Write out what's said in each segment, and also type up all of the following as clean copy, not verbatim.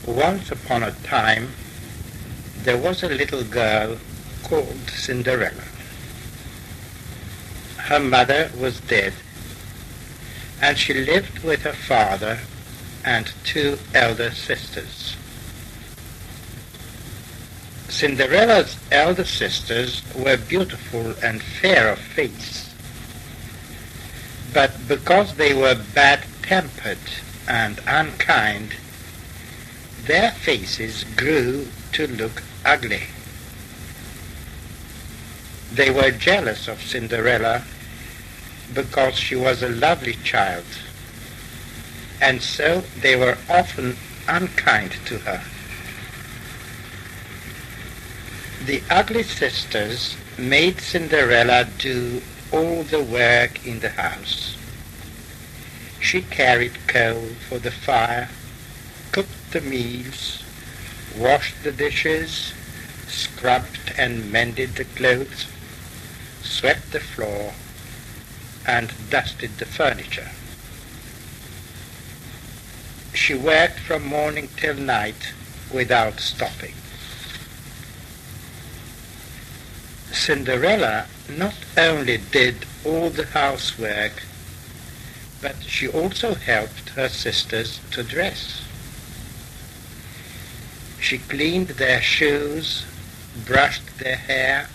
Once upon a time, there was a little girl called Cinderella. Her mother was dead, and she lived with her father and two elder sisters. Cinderella's elder sisters were beautiful and fair of face, but because they were bad-tempered and unkind, their faces grew to look ugly. They were jealous of Cinderella because she was a lovely child, and so they were often unkind to her. The ugly sisters made Cinderella do all the work in the house. She carried coal for the fire, cooked the meals, washed the dishes, scrubbed and mended the clothes, swept the floor, and dusted the furniture. She worked from morning till night without stopping. Cinderella not only did all the housework, but she also helped her sisters to dress. She cleaned their shoes, brushed their hair,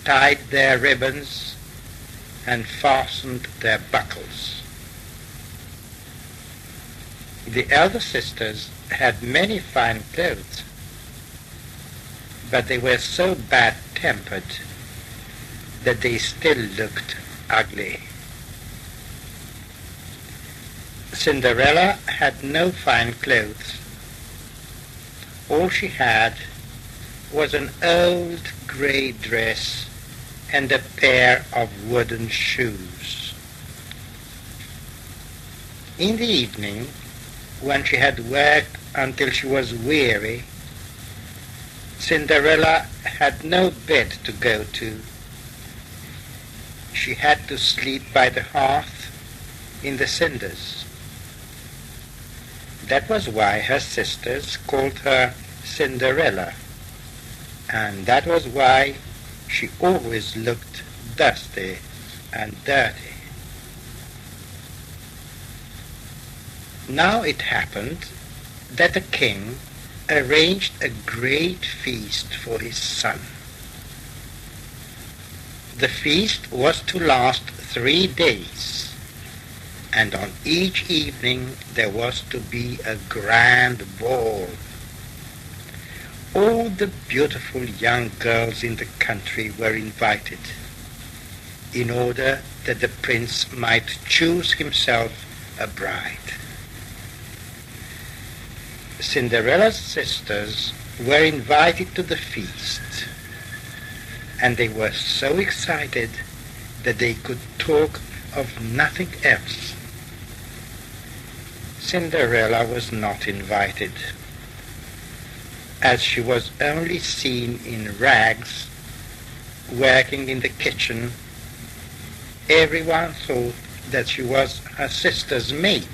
tied their ribbons, and fastened their buckles. The elder sisters had many fine clothes, but they were so bad-tempered that they still looked ugly. Cinderella had no fine clothes. All she had was an old grey dress and a pair of wooden shoes. In the evening, when she had worked until she was weary, Cinderella had no bed to go to. She had to sleep by the hearth in the cinders. That was why her sisters called her Cinderella, and that was why she always looked dusty and dirty. Now it happened that the king arranged a great feast for his son. The feast was to last 3 days, and on each evening there was to be a grand ball. All the beautiful young girls in the country were invited, in order that the prince might choose himself a bride. Cinderella's sisters were invited to the feast, and they were so excited that they could talk of nothing else. Cinderella was not invited, as she was only seen in rags, working in the kitchen. Everyone thought that she was her sister's maid.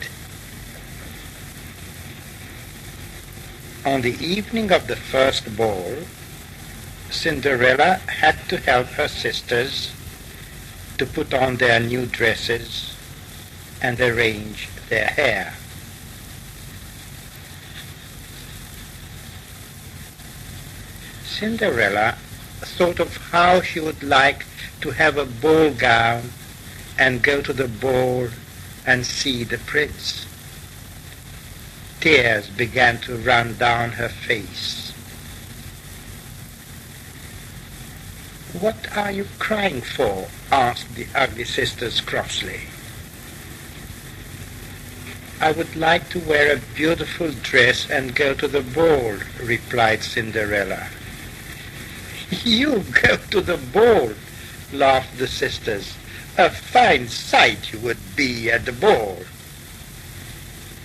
On the evening of the first ball, Cinderella had to help her sisters to put on their new dresses and arrange their hair. Cinderella thought of how she would like to have a ball gown and go to the ball and see the prince. Tears began to run down her face. "What are you crying for?" asked the ugly sisters crossly. "I would like to wear a beautiful dress and go to the ball," replied Cinderella. "You go to the ball," laughed the sisters. "A fine sight you would be at the ball."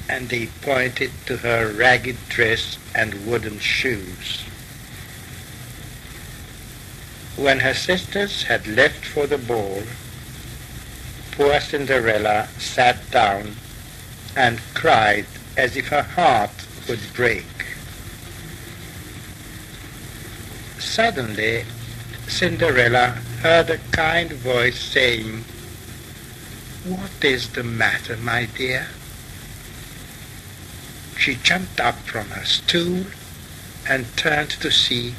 And they pointed to her ragged dress and wooden shoes. When her sisters had left for the ball, poor Cinderella sat down and cried as if her heart would break. Suddenly, Cinderella heard a kind voice saying, "What is the matter, my dear?" She jumped up from her stool and turned to see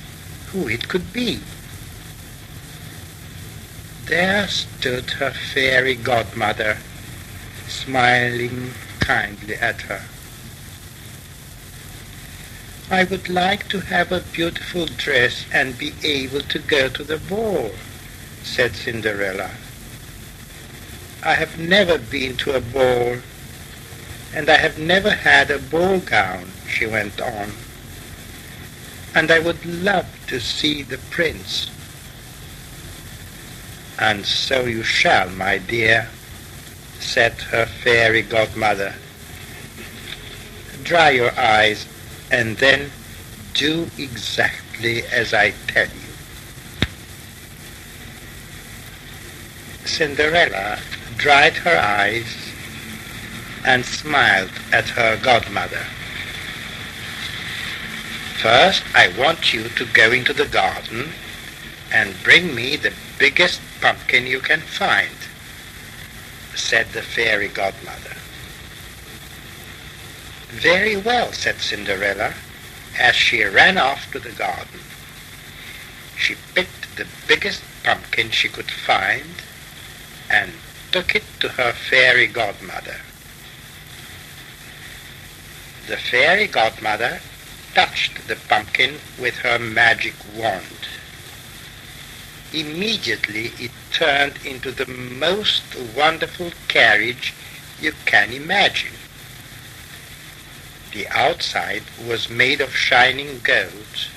who it could be. There stood her fairy godmother, smiling kindly at her. "I would like to have a beautiful dress and be able to go to the ball," said Cinderella. "I have never been to a ball, and I have never had a ball gown," she went on, "and I would love to see the prince." "And so you shall, my dear," said her fairy godmother. "Dry your eyes and then do exactly as I tell you." Cinderella dried her eyes and smiled at her godmother. "First, I want you to go into the garden and bring me the biggest pumpkin you can find," said the fairy godmother. "Very well," said Cinderella, as she ran off to the garden. She picked the biggest pumpkin she could find and took it to her fairy godmother. The fairy godmother touched the pumpkin with her magic wand. Immediately it turned into the most wonderful carriage you can imagine. The outside was made of shining gold,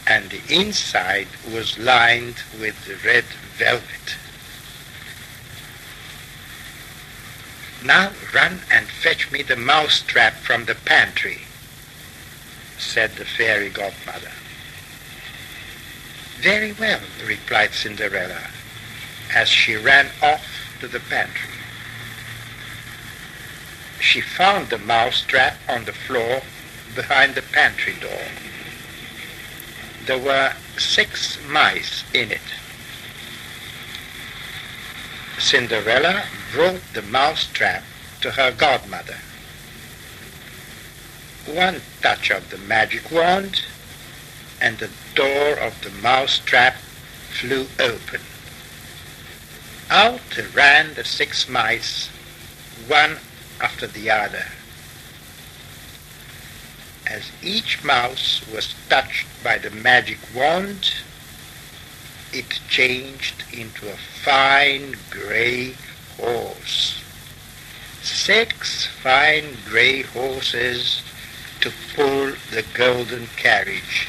and the inside was lined with red velvet. "Now run and fetch me the mousetrap from the pantry," said the fairy godmother. "Very well," replied Cinderella, as she ran off to the pantry. She found the mousetrap on the floor behind the pantry door. There were 6 mice in it. Cinderella brought the mousetrap to her godmother. One touch of the magic wand, and the door of the mousetrap flew open. Out ran the 6 mice, one after the other. As each mouse was touched by the magic wand, it changed into a fine grey horse. 6 fine grey horses to pull the golden carriage.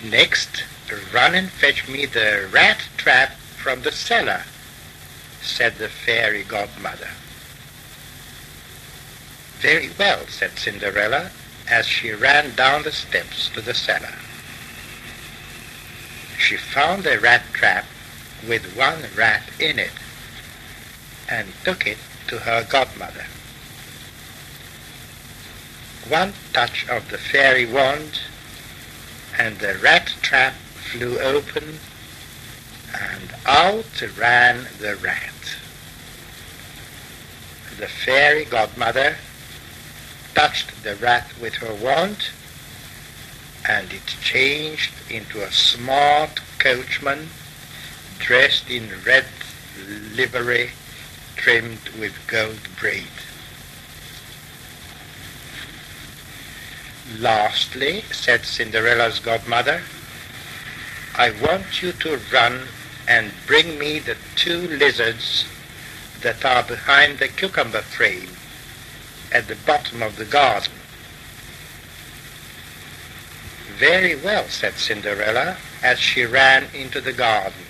"Next, run and fetch me the rat trap from the cellar," said the fairy godmother. "Very well," said Cinderella, as she ran down the steps to the cellar. She found a rat trap with 1 rat in it, and took it to her godmother. One touch of the fairy wand, and the rat trap flew open, and out ran the rat. The fairy godmother touched the rat with her wand, and it changed into a smart coachman dressed in red livery trimmed with gold braid. "Lastly," said Cinderella's godmother, "I want you to run and bring me the 2 lizards that are behind the cucumber frame at the bottom of the garden." "Very well," said Cinderella, as she ran into the garden.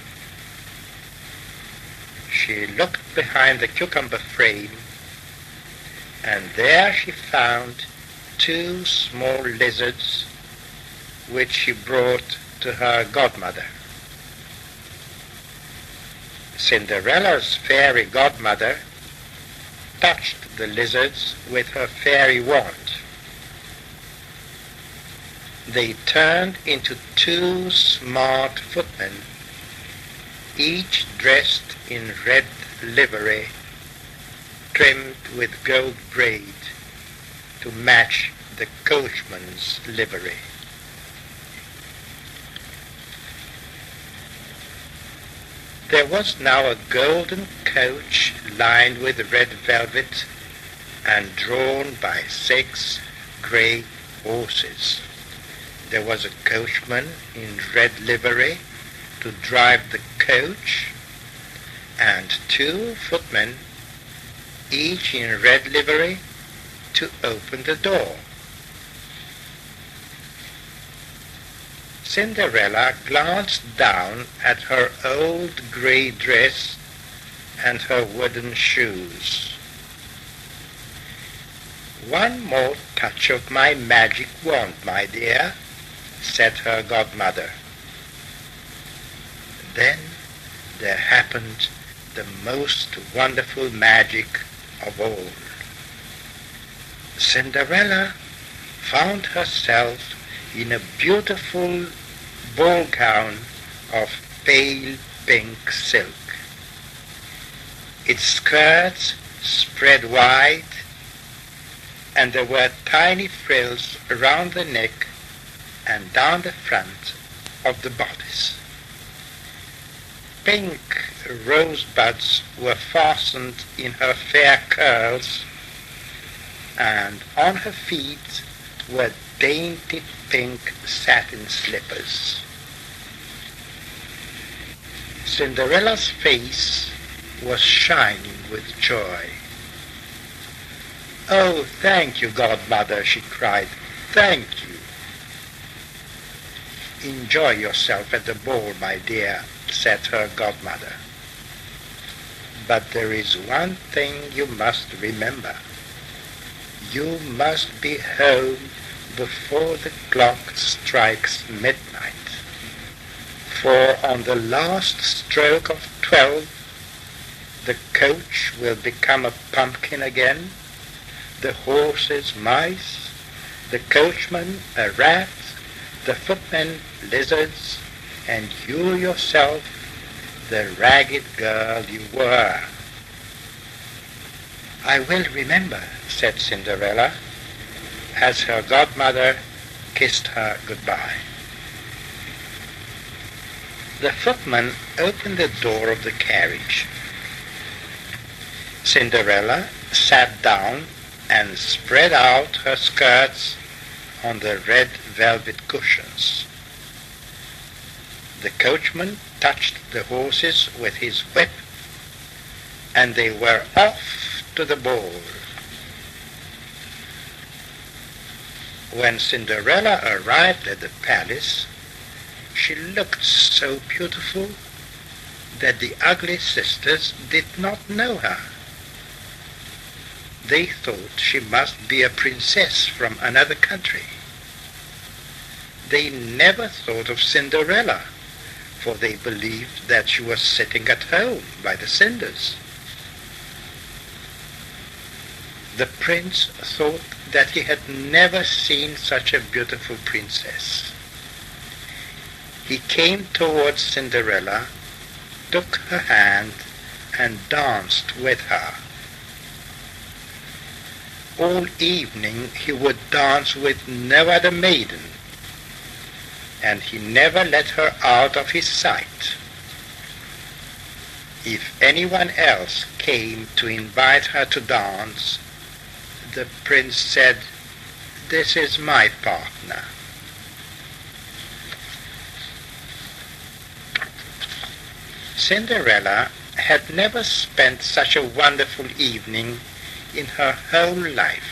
She looked behind the cucumber frame, and there she found 2 small lizards, which she brought to her godmother. Cinderella's fairy godmother touched the lizards with her fairy wand. They turned into two smart footmen, each dressed in red livery, trimmed with gold braid to match the coachman's livery. There was now a golden coach lined with red velvet and drawn by 6 grey horses. There was a coachman in red livery to drive the coach, and 2 footmen, each in red livery, to open the door. Cinderella glanced down at her old grey dress and her wooden shoes. "One more touch of my magic wand, my dear," said her godmother. Then there happened the most wonderful magic of all. Cinderella found herself in a beautiful ball gown of pale pink silk. Its skirts spread wide, and there were tiny frills around the neck and down the front of the bodice. Pink rosebuds were fastened in her fair curls, and on her feet were dainty pink satin slippers. Cinderella's face was shining with joy. "Oh, thank you, godmother," she cried. "Thank you." "Enjoy yourself at the ball, my dear," said her godmother. "But there is one thing you must remember. You must be home before the clock strikes midnight. For on the last stroke of 12, the coach will become a pumpkin again, the horses mice, the coachman a rat, the footmen lizards, and you yourself the ragged girl you were." "I will remember," said Cinderella, as her godmother kissed her goodbye. The footman opened the door of the carriage. Cinderella sat down and spread out her skirts on the red velvet cushions. The coachman touched the horses with his whip, and they were off to the ball. When Cinderella arrived at the palace, she looked so beautiful that the ugly sisters did not know her. They thought she must be a princess from another country. They never thought of Cinderella, for they believed that she was sitting at home by the cinders. The prince thought that he had never seen such a beautiful princess. He came towards Cinderella, took her hand, and danced with her. All evening he would dance with no other maiden, and he never let her out of his sight. If anyone else came to invite her to dance, the prince said, "This is my partner." Cinderella had never spent such a wonderful evening in her whole life.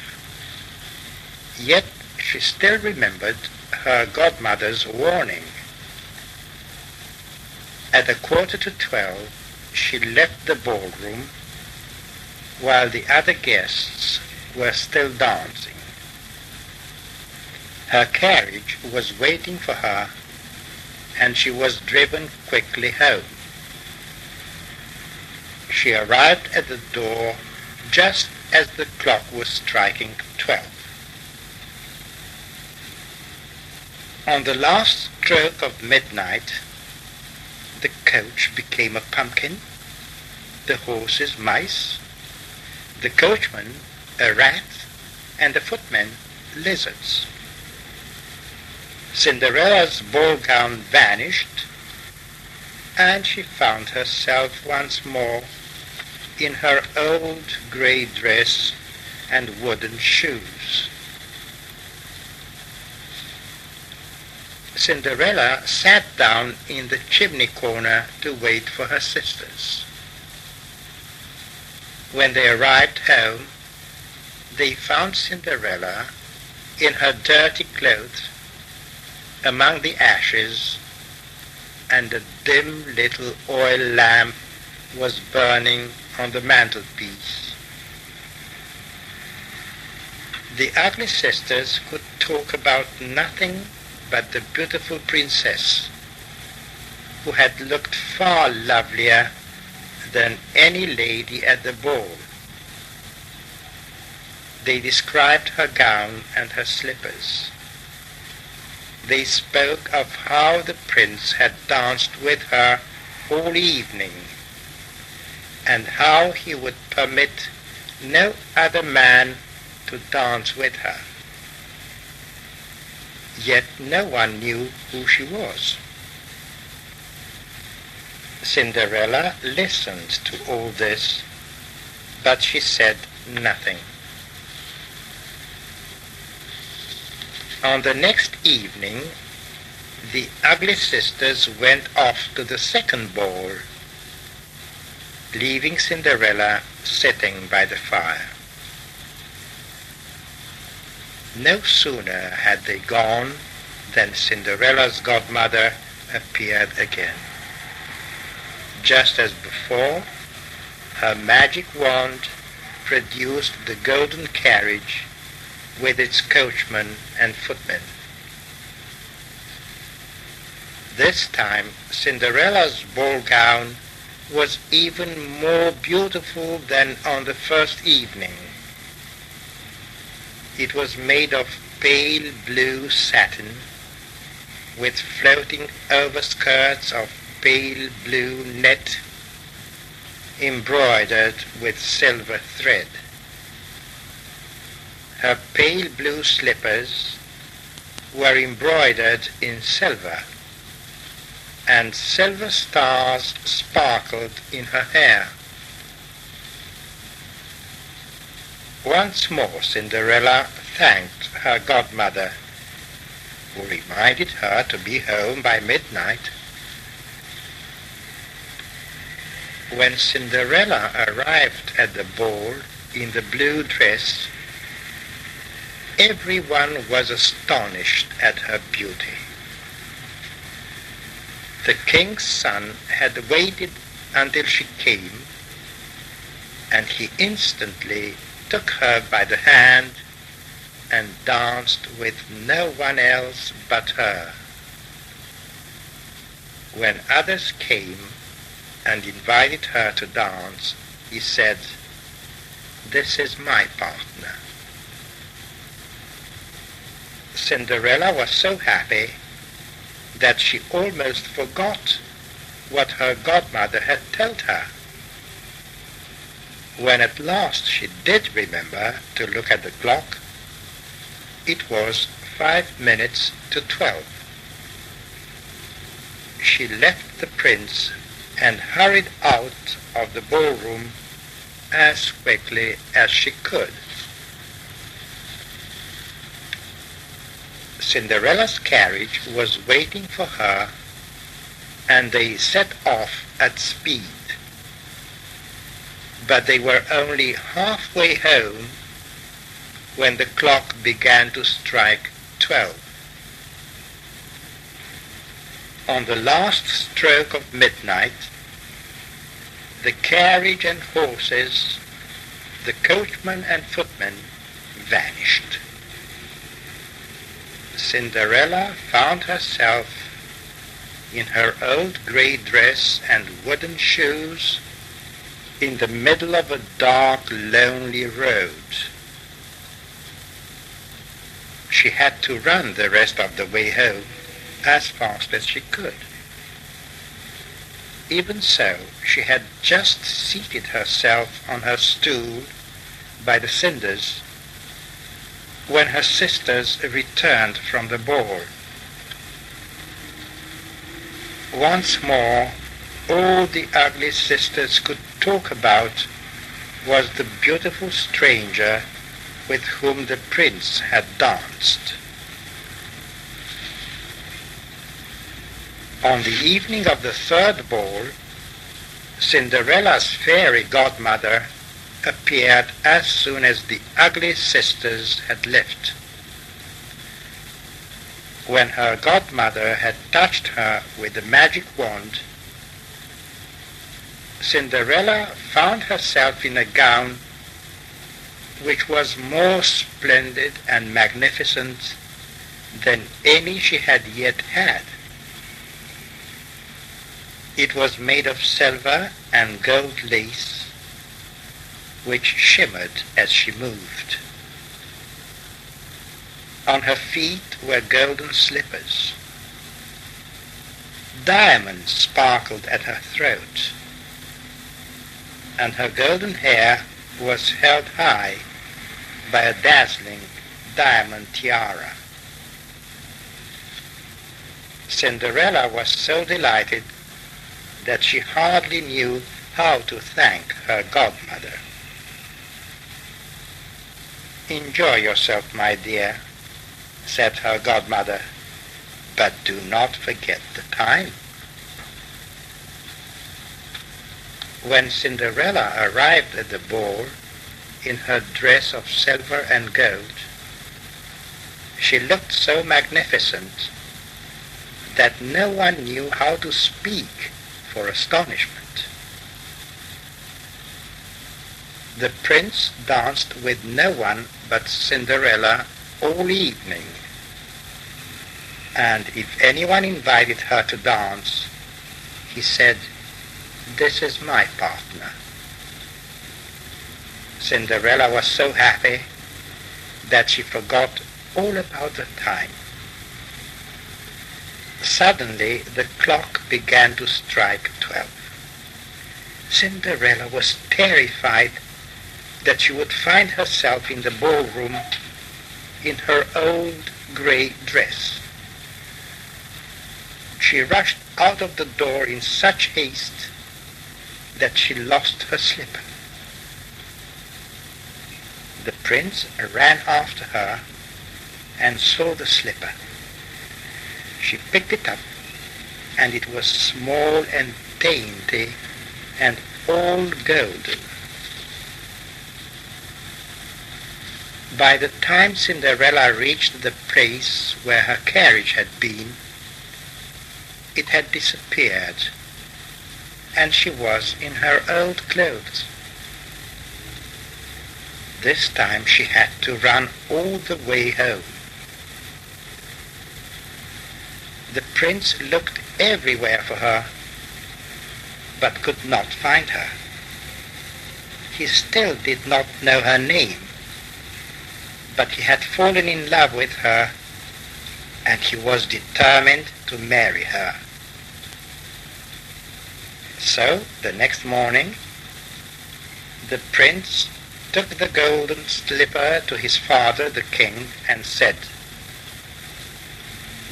Yet she still remembered her godmother's warning. At 11:45, she left the ballroom while the other guests were still dancing. Her carriage was waiting for her, and she was driven quickly home. She arrived at the door just as the clock was striking 12. On the last stroke of midnight, the coach became a pumpkin, the horses mice, the coachman a rat, and the footmen lizards. Cinderella's ball gown vanished, and she found herself once more in her old grey dress and wooden shoes. Cinderella sat down in the chimney corner to wait for her sisters. When they arrived home, they found Cinderella in her dirty clothes among the ashes, and a dim little oil lamp was burning on the mantelpiece. The ugly sisters could talk about nothing but the beautiful princess, who had looked far lovelier than any lady at the ball. They described her gown and her slippers. They spoke of how the prince had danced with her all evening, and how he would permit no other man to dance with her. Yet no one knew who she was. Cinderella listened to all this, but she said nothing. On the next evening, the ugly sisters went off to the second ball, leaving Cinderella sitting by the fire. No sooner had they gone than Cinderella's godmother appeared again. Just as before, her magic wand produced the golden carriage with its coachman and footmen. This time Cinderella's ball gown was even more beautiful than on the first evening. It was made of pale blue satin, with floating overskirts of pale blue net, embroidered with silver thread. Her pale blue slippers were embroidered in silver, and silver stars sparkled in her hair. Once more Cinderella thanked her godmother, who reminded her to be home by midnight. When Cinderella arrived at the ball in the blue dress, everyone was astonished at her beauty. The king's son had waited until she came, and he instantly took her by the hand and danced with no one else but her. When others came and invited her to dance, he said, "This is my partner." Cinderella was so happy that she almost forgot what her godmother had told her. When at last she did remember to look at the clock, it was 5 minutes to 12. She left the prince and hurried out of the ballroom as quickly as she could. Cinderella's carriage was waiting for her, and they set off at speed. But they were only halfway home when the clock began to strike 12. On the last stroke of midnight, the carriage and horses, the coachman and footman vanished. Cinderella found herself in her old grey dress and wooden shoes, in the middle of a dark, lonely road. She had to run the rest of the way home as fast as she could. Even so, she had just seated herself on her stool by the cinders when her sisters returned from the ball. Once more, all the ugly sisters could talk about was the beautiful stranger with whom the prince had danced. On the evening of the third ball, Cinderella's fairy godmother appeared as soon as the ugly sisters had left. When her godmother had touched her with the magic wand, Cinderella found herself in a gown which was more splendid and magnificent than any she had yet had. It was made of silver and gold lace, which shimmered as she moved. On her feet were golden slippers. Diamonds sparkled at her throat, and her golden hair was held high by a dazzling diamond tiara. Cinderella was so delighted that she hardly knew how to thank her godmother. "Enjoy yourself, my dear," said her godmother, "but do not forget the time." When Cinderella arrived at the ball in her dress of silver and gold, she looked so magnificent that no one knew how to speak for astonishment. The prince danced with no one but Cinderella all evening, and if anyone invited her to dance, he said, "This is my partner." Cinderella was so happy that she forgot all about the time. Suddenly the clock began to strike 12. Cinderella was terrified that she would find herself in the ballroom in her old grey dress. She rushed out of the door in such haste that she lost her slipper. The prince ran after her and saw the slipper. She picked it up, and it was small and dainty and all golden. By the time Cinderella reached the place where her carriage had been, it had disappeared, and she was in her old clothes. This time she had to run all the way home. The prince looked everywhere for her, but could not find her. He still did not know her name, but he had fallen in love with her, and he was determined to marry her. So, the next morning, the prince took the golden slipper to his father, the king, and said,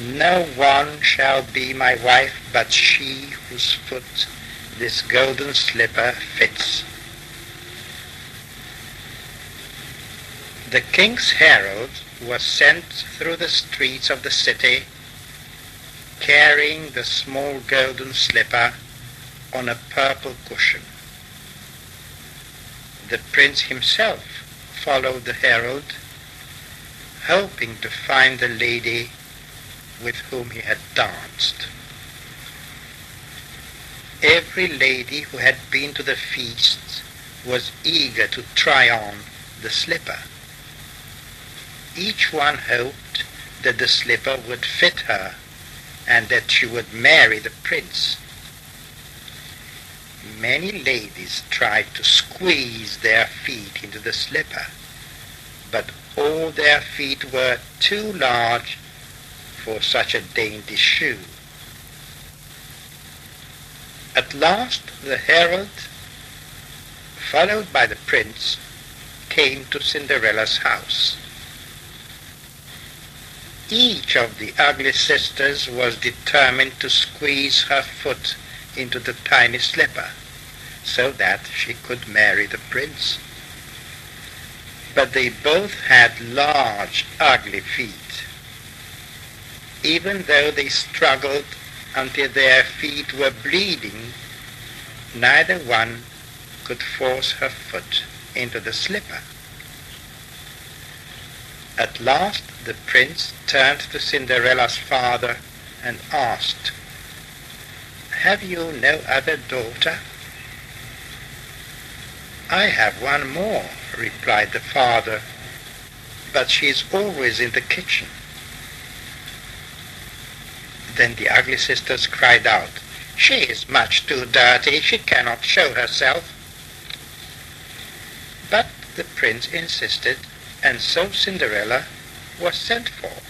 "No one shall be my wife but she whose foot this golden slipper fits." The king's herald was sent through the streets of the city, carrying the small golden slipper on a purple cushion. The prince himself followed the herald, hoping to find the lady with whom he had danced. Every lady who had been to the feast was eager to try on the slipper. Each one hoped that the slipper would fit her and that she would marry the prince. Many ladies tried to squeeze their feet into the slipper, but all their feet were too large for such a dainty shoe. At last the herald, followed by the prince, came to Cinderella's house. Each of the ugly sisters was determined to squeeze her foot into the tiny slipper, so that she could marry the prince. But they both had large, ugly feet. Even though they struggled until their feet were bleeding, neither one could force her foot into the slipper. At last the prince turned to Cinderella's father and asked, "Have you no other daughter?" "I have one more," replied the father, "but she is always in the kitchen." Then the ugly sisters cried out, "She is much too dirty, she cannot show herself." But the prince insisted, and so Cinderella was sent for.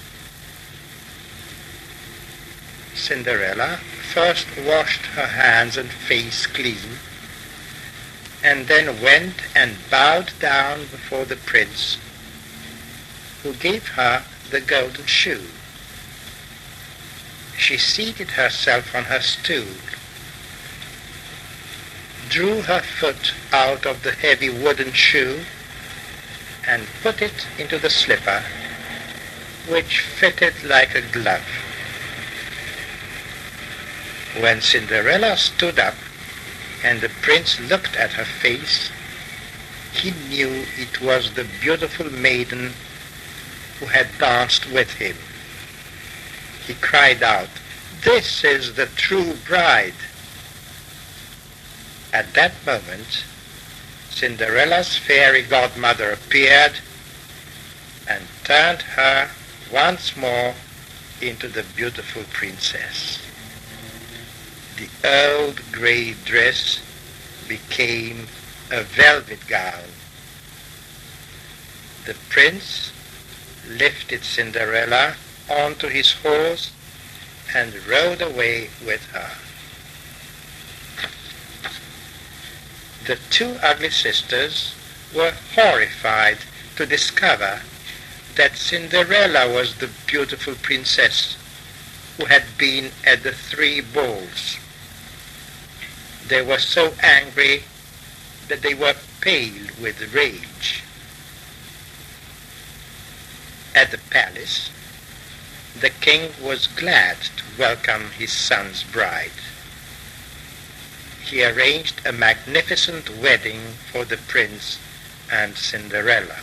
Cinderella first washed her hands and face clean, and then went and bowed down before the prince, who gave her the golden shoe. She seated herself on her stool, drew her foot out of the heavy wooden shoe, and put it into the slipper, which fitted like a glove. When Cinderella stood up and the prince looked at her face, he knew it was the beautiful maiden who had danced with him. He cried out, "This is the true bride." At that moment, Cinderella's fairy godmother appeared and turned her once more into the beautiful princess. The old grey dress became a velvet gown. The prince lifted Cinderella onto his horse and rode away with her. The two ugly sisters were horrified to discover that Cinderella was the beautiful princess who had been at the 3 balls. They were so angry that they were pale with rage. At the palace, the king was glad to welcome his son's bride. He arranged a magnificent wedding for the prince and Cinderella.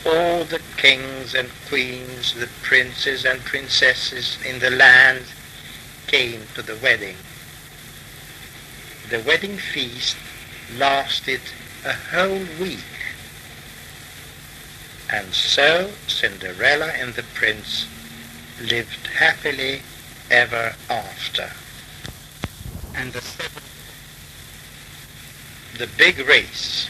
All the kings and queens, the princes and princesses in the land came to the wedding. The wedding feast lasted a whole week. And so Cinderella and the prince lived happily ever after. And the big race.